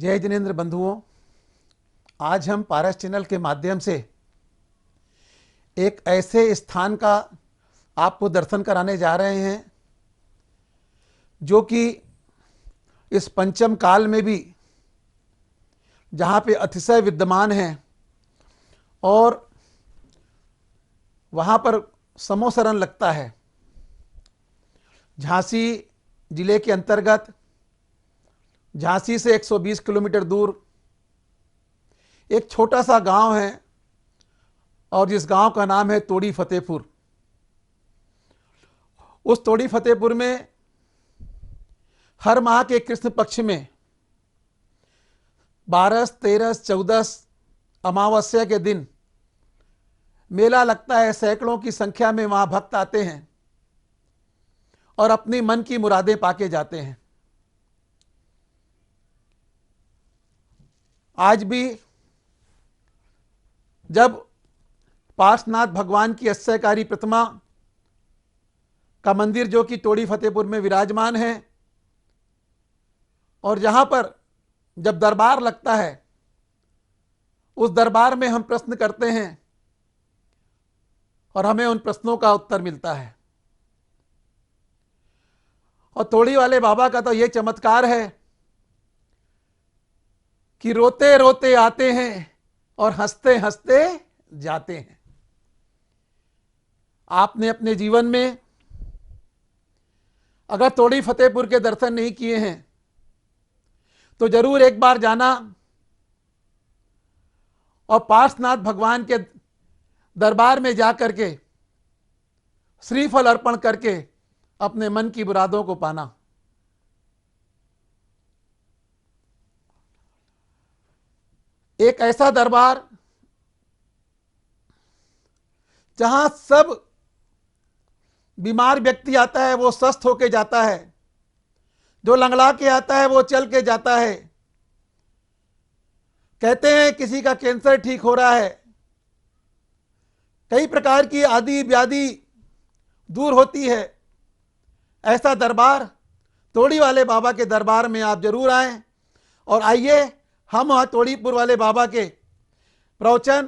जय जिनेंद्र बंधुओं, आज हम पारस चैनल के माध्यम से एक ऐसे स्थान का आपको दर्शन कराने जा रहे हैं जो कि इस पंचम काल में भी जहाँ पे अतिशय विद्यमान है और वहाँ पर समोसरण लगता है। झांसी जिले के अंतर्गत झांसी से 120 किलोमीटर दूर एक छोटा सा गांव है और जिस गांव का नाम है तोड़ी फतेहपुर। उस तोड़ी फतेहपुर में हर माह के कृष्ण पक्ष में 12, 13, 14 अमावस्या के दिन मेला लगता है। सैकड़ों की संख्या में वहां भक्त आते हैं और अपनी मन की मुरादें पाके जाते हैं। आज भी जब पार्श्वनाथ भगवान की अस्सयकारी प्रतिमा का मंदिर जो कि तोड़ी फतेहपुर में विराजमान है और जहां पर जब दरबार लगता है उस दरबार में हम प्रश्न करते हैं और हमें उन प्रश्नों का उत्तर मिलता है। और तोड़ी वाले बाबा का तो यह चमत्कार है कि रोते रोते आते हैं और हंसते हंसते जाते हैं। आपने अपने जीवन में अगर तोड़ी फतेहपुर के दर्शन नहीं किए हैं तो जरूर एक बार जाना और पार्श्वनाथ भगवान के दरबार में जाकर के श्रीफल अर्पण करके अपने मन की मुरादों को पाना। एक ऐसा दरबार जहां सब बीमार व्यक्ति आता है वो स्वस्थ होके जाता है, जो लंगड़ा के आता है वो चल के जाता है। कहते हैं किसी का कैंसर ठीक हो रहा है, कई प्रकार की आदि व्याधि दूर होती है। ऐसा दरबार तोड़ी वाले बाबा के दरबार में आप जरूर आएं और आइए हम वहाँ तोड़ीपुर वाले बाबा के प्रवचन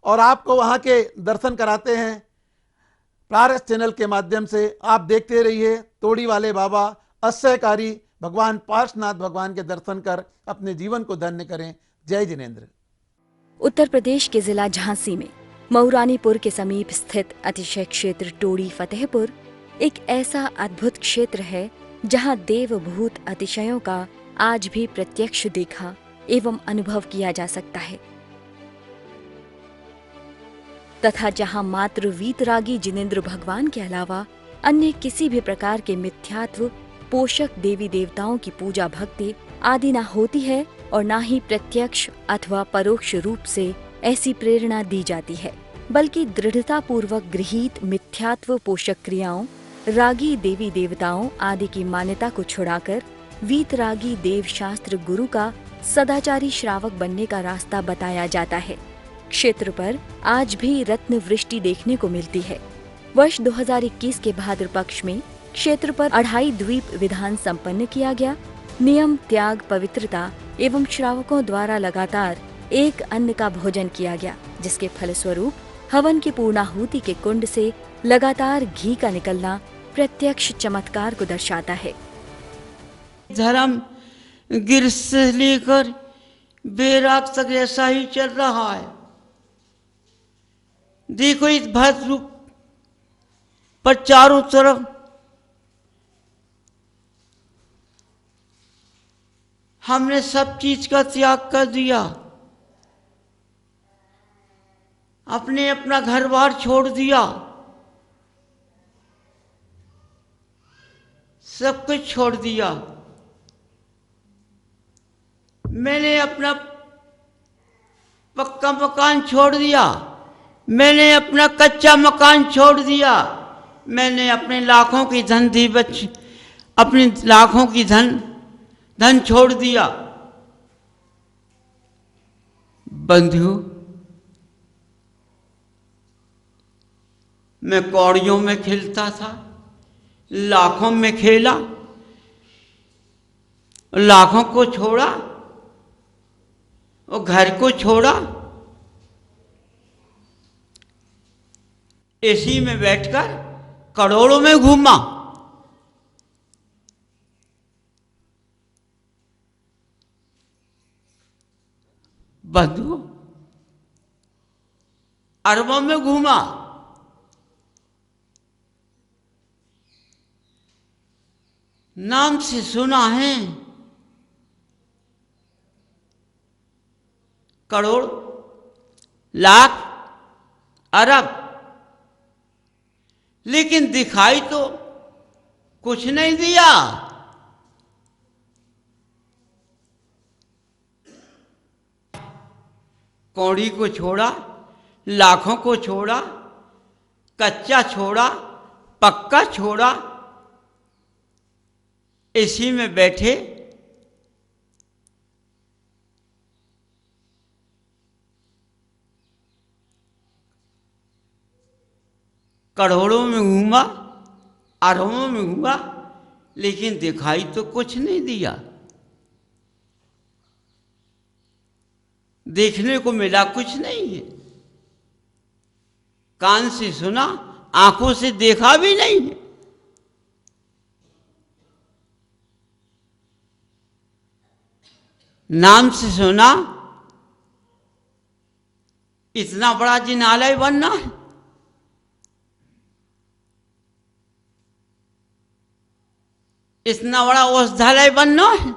और आपको वहाँ के दर्शन कराते हैं पारस चैनल के माध्यम से। आप देखते रहिए तोड़ी वाले बाबा अस्सयकारी भगवान पार्श्वनाथ भगवान के दर्शन कर अपने जीवन को धन्य करें। जय जिनेंद्र। उत्तर प्रदेश के जिला झांसी में मऊरानीपुर के समीप स्थित अतिशय क्षेत्र तोड़ी फतेहपुर एक ऐसा अद्भुत क्षेत्र है जहां देवभूत अतिशयों का आज भी प्रत्यक्ष देखा एवं अनुभव किया जा सकता है तथा जहां मात्र वीतरागी जिनेंद्र भगवान के अलावा अन्य किसी भी प्रकार के मिथ्यात्व पोषक देवी देवताओं की पूजा भक्ति आदि न होती है और न ही प्रत्यक्ष अथवा परोक्ष रूप से ऐसी प्रेरणा दी जाती है, बल्कि दृढ़ता पूर्वक गृहीत मिथ्यात्व पोषक क्रियाओं रागी देवी देवताओं आदि की मान्यता को छुड़ाकर वीतरागी देव शास्त्र गुरु का सदाचारी श्रावक बनने का रास्ता बताया जाता है। क्षेत्र पर आज भी रत्न वृष्टि देखने को मिलती है। वर्ष 2021 के भाद्र पक्ष में क्षेत्र पर अढ़ाई द्वीप विधान संपन्न किया गया। नियम त्याग पवित्रता एवं श्रावकों द्वारा लगातार एक अन्न का भोजन किया गया, जिसके फलस्वरूप हवन की पूर्णाहुति के कुंड से लगातार घी का निकलना प्रत्यक्ष चमत्कार को दर्शाता है। धर्म गिर से लेकर बैराग तक ऐसा ही चल रहा है। देखो इस भद्र रूप पर चारों तरफ हमने सब चीज का त्याग कर दिया, अपने अपना घर बार छोड़ दिया, सब कुछ छोड़ दिया। मैंने अपना पक्का मकान छोड़ दिया, मैंने अपना कच्चा मकान छोड़ दिया, मैंने अपने लाखों की धन दी अपनी लाखों की धन छोड़ दिया। बंधु, मैं कौड़ियों में खेलता था, लाखों में खेला, लाखों को छोड़ा वो घर को छोड़ा, एसी में बैठकर करोड़ों में घूमा। बंधु अरबों में घूमा। नाम से सुना है, करोड़, लाख, अरब, लेकिन दिखाई तो कुछ नहीं दिया। कौड़ी को छोड़ा, लाखों को छोड़ा, कच्चा छोड़ा, पक्का छोड़ा, एसी में बैठे करोड़ों में घूमा, अरबों में घूमा, लेकिन दिखाई तो कुछ नहीं दिया। देखने को मिला कुछ नहीं है। कान से सुना, आंखों से देखा भी नहीं है। नाम से सुना, इतना बड़ा जिनालय बनना है। इतना बड़ा औषधालय बनना है।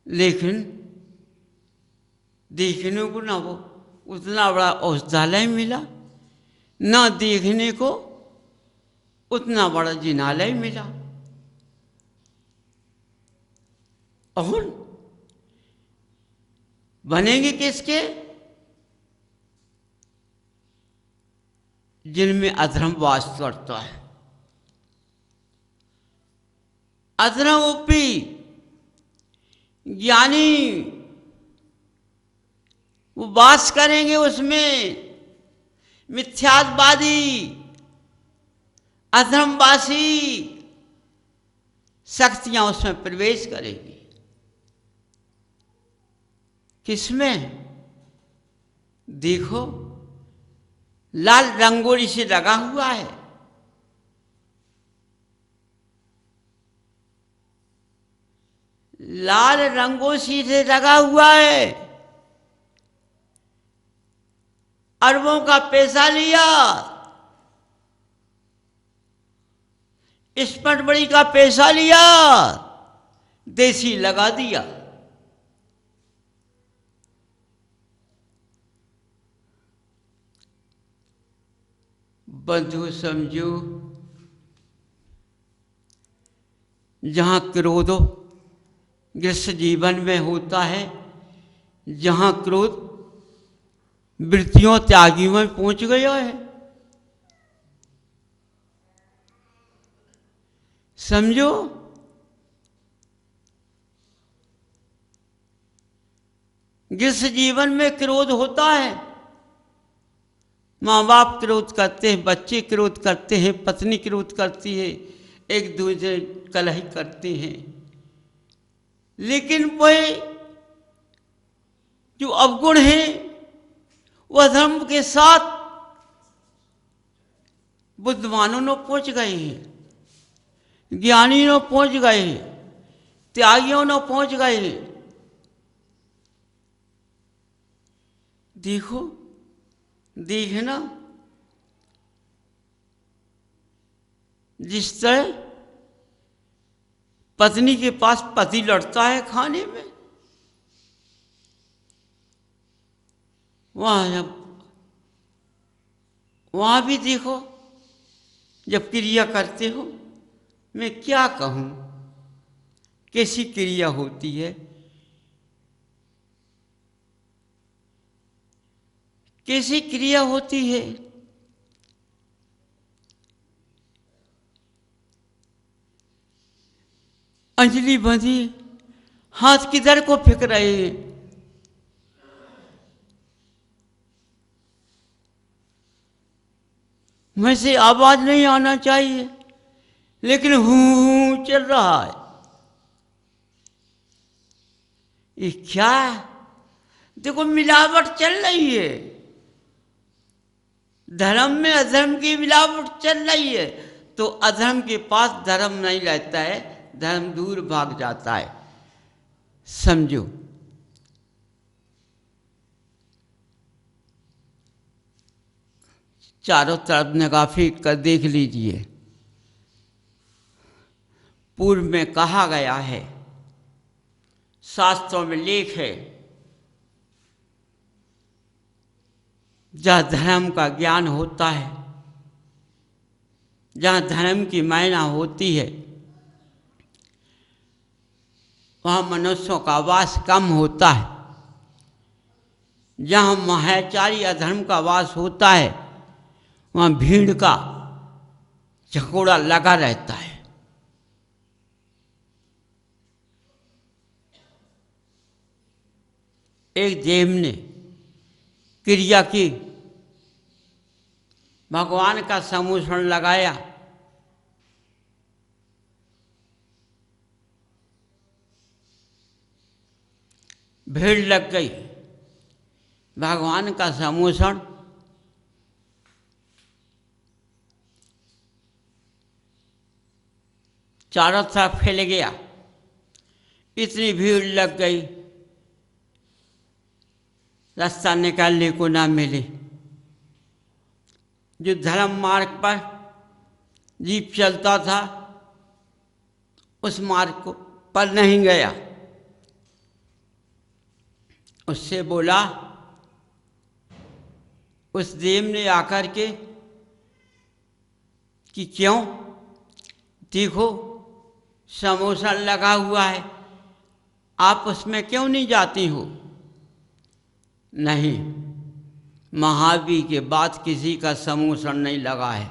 लेकिन देखने को ना वो उतना बड़ा औषधालय मिला, ना देखने को उतना बड़ा जिनालय मिला। और बनेंगे किसके? जिनमें अधर्म वास करता है। अधर्मोपी ज्ञानी वो वास करेंगे उसमें। मिथ्यावादी, अधर्मवासी शक्तियां उसमें प्रवेश करेंगी। किसमें? देखो, लाल रंगोली से लगा हुआ है। लाल रंगोली से लगा हुआ है। अरबों का पैसा लिया, स्मार्ट बड़ी का पैसा लिया, देसी लगा दिया। बंधु समझो, जहां क्रोध ग्रस्त जीवन में होता है, जहां क्रोध वृत्तियों त्यागियों में पहुंच गया है, समझो जिस जीवन में क्रोध होता है, माँ बाप क्रोध करते हैं, बच्चे क्रोध करते हैं, पत्नी क्रोध करती है, एक दूसरे कलह करते हैं। लेकिन वह जो अवगुण है वह धर्म के साथ बुद्धिमानों ने पहुंच गए हैं, ज्ञानी ने पहुंच गए हैं, त्यागियों ने पहुंच गए हैं। देखो, देखना जिस तरह पत्नी के पास पति लड़ता है खाने में, वहां भी देखो, जब क्रिया करते हो, मैं क्या कहूं, कैसी क्रिया होती है, कैसी क्रिया होती है। अंजलि बंधी, हाथ किधर को फेंक रहे हैं? मुझे आवाज नहीं आना चाहिए, लेकिन हूं चल रहा है। ये क्या? देखो मिलावट चल रही है, धर्म में अधर्म की मिलावट चल रही है। तो अधर्म के पास धर्म नहीं रहता है, धर्म दूर भाग जाता है। समझो, चारों तरफ निगाह फेंक कर देख लीजिए। पूर्व में कहा गया है, शास्त्रों में लेख है, जहाँ धर्म का ज्ञान होता है, जहाँ धर्म की मायना होती है, वहाँ मनुष्यों का वास कम होता है। जहाँ महाचारी अधर्म का वास होता है, वहाँ भीड़ का झकोड़ा लगा रहता है। एक देव ने क्रिया की, भगवान का समूषण लगाया, भीड़ लग गई। भगवान का समूषण चारों तरफ फैल गया, इतनी भीड़ लग गई, रास्ता निकालने को ना मिले। जो धर्म मार्ग पर जीप चलता था, उस मार्ग को पर नहीं गया। उससे बोला, उस देव ने आकर के कि क्यों, देखो समोसा लगा हुआ है, आप उसमें क्यों नहीं जाती हो? नहीं, महावीर के बाद किसी का समूषण नहीं लगा है,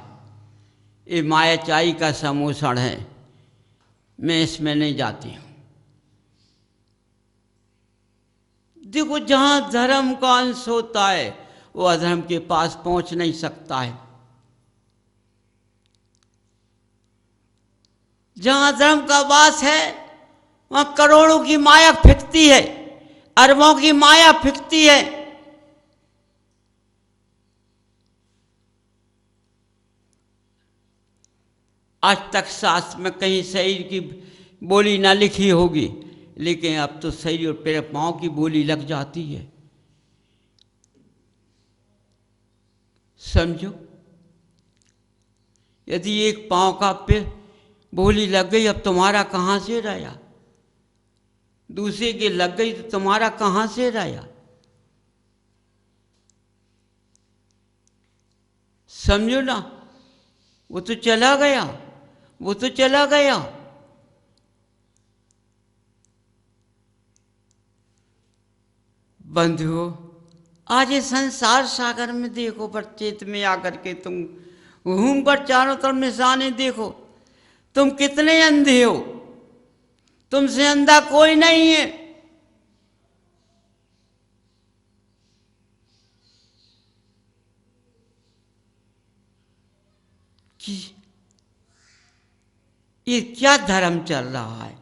ये मायाचाई का समूषण है, मैं इसमें नहीं जाती हूँ। देखो, जहाँ धर्म का अंश होता है वो अधर्म के पास पहुँच नहीं सकता है। जहाँ धर्म का वास है वहाँ करोड़ों की माया फिकती है, अरबों की माया फिकती है। आज तक शास्त्र में कहीं शरीर की बोली ना लिखी होगी, लेकिन अब तो शरीर और पैर पांव की बोली लग जाती है। समझो, यदि एक पांव का पैर बोली लग गई, अब तुम्हारा कहाँ से रहा? दूसरे के लग गई तो तुम्हारा कहाँ से रहा? समझो ना, वो तो चला गया, वो तो चला गया। बंधुओं, आज ये संसार सागर में देखो, प्रचेत में आकर के तुम घूम कर चारों तरफ निशाने देखो, तुम कितने अंधे हो, तुमसे अंधा कोई नहीं है। कि ये क्या धर्म चल रहा है?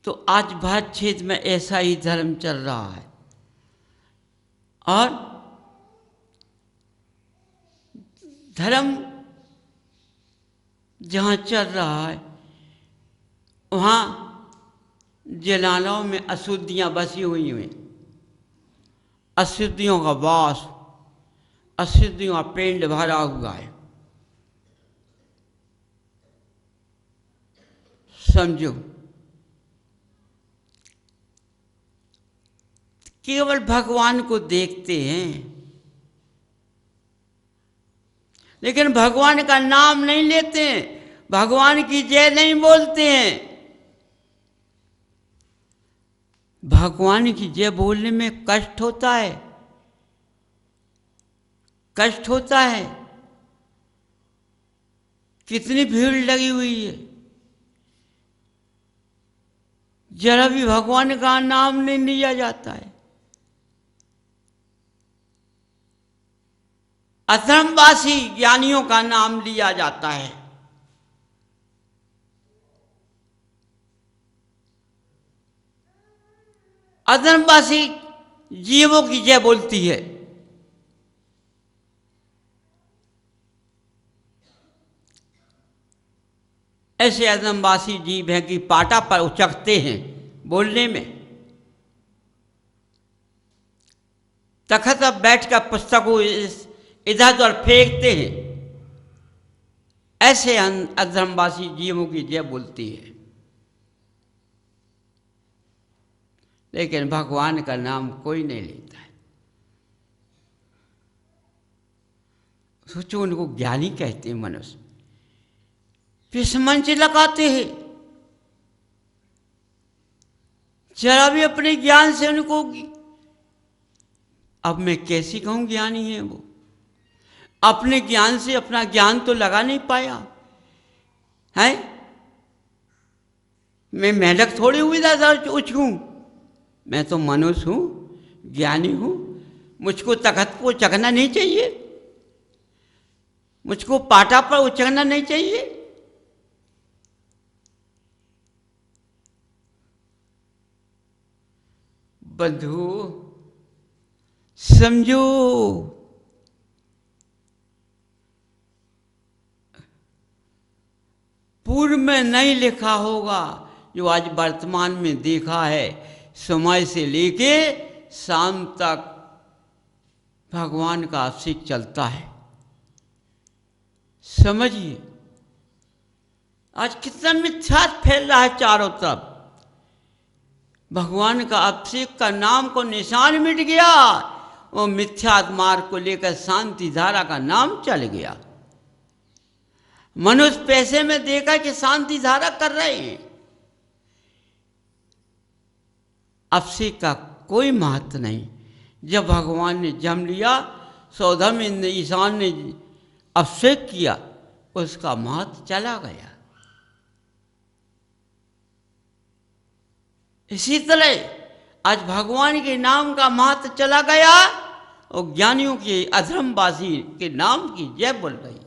तो आज भारत क्षेत्र में ऐसा ही धर्म चल रहा है। और धर्म जहाँ चल रहा है वहाँ जलालयों में अशुद्धियाँ बसी हुई हैं, अशुद्धियों का वास, अशुद्धियों का पेंड भरा हुआ है। समझो, केवल भगवान को देखते हैं, लेकिन भगवान का नाम नहीं लेते हैं, भगवान की जय नहीं बोलते हैं। भगवान की जय बोलने में कष्ट होता है, कष्ट होता है। कितनी भीड़ लगी हुई है, जरा भी भगवान का नाम नहीं लिया जाता है। अधर्मवासी ज्ञानियों का नाम लिया जाता है। अधर्मवासी जीवों की जय बोलती है। ऐसे अधर्मवासी जीव हैं कि पाटा पर उचकते हैं बोलने में, तखत पर बैठकर पुस्तकों इधर उधर फेंकते हैं। ऐसे अधर्मवासी जीवों की जय बोलती है। लेकिन भगवान का नाम कोई नहीं लेता है। सोचो, उनको ज्ञानी कहते हैं मनुष्य, विषमंच लगाते हैं। जरा भी अपने ज्ञान से उनको, अब मैं कैसे कहूं ज्ञानी है वो, अपने ज्ञान से अपना ज्ञान तो लगा नहीं पाया है। मैं मेंढक थोड़ी हुई था उचकूं, मैं तो मनुष्य हूं, ज्ञानी हूं। मुझको तखत को उचकना नहीं चाहिए, मुझको पाटा पर उचकना नहीं चाहिए। बंधु समझो, पूर्व में नहीं लिखा होगा, जो आज वर्तमान में देखा है। समय से लेके शाम तक भगवान का अभिषेक चलता है। समझिए, आज कितना मिथ्या फैल रहा है चारों तरफ। भगवान का अभिषेक का नाम को निशान मिट गया, वो मिथ्या मार्ग को लेकर शांति धारा का नाम चल गया। मनुष्य पैसे में देखा कि शांति धारा कर रहे हैं, अभिषेक का कोई महत्व नहीं। जब भगवान ने जन्म लिया, सौधम ईशान ने अभिषेक किया, उसका महत्व चला गया। इसी तरह आज भगवान के नाम का महत्व चला गया और ज्ञानियों के अधर्मवासी के नाम की जय बोल रही।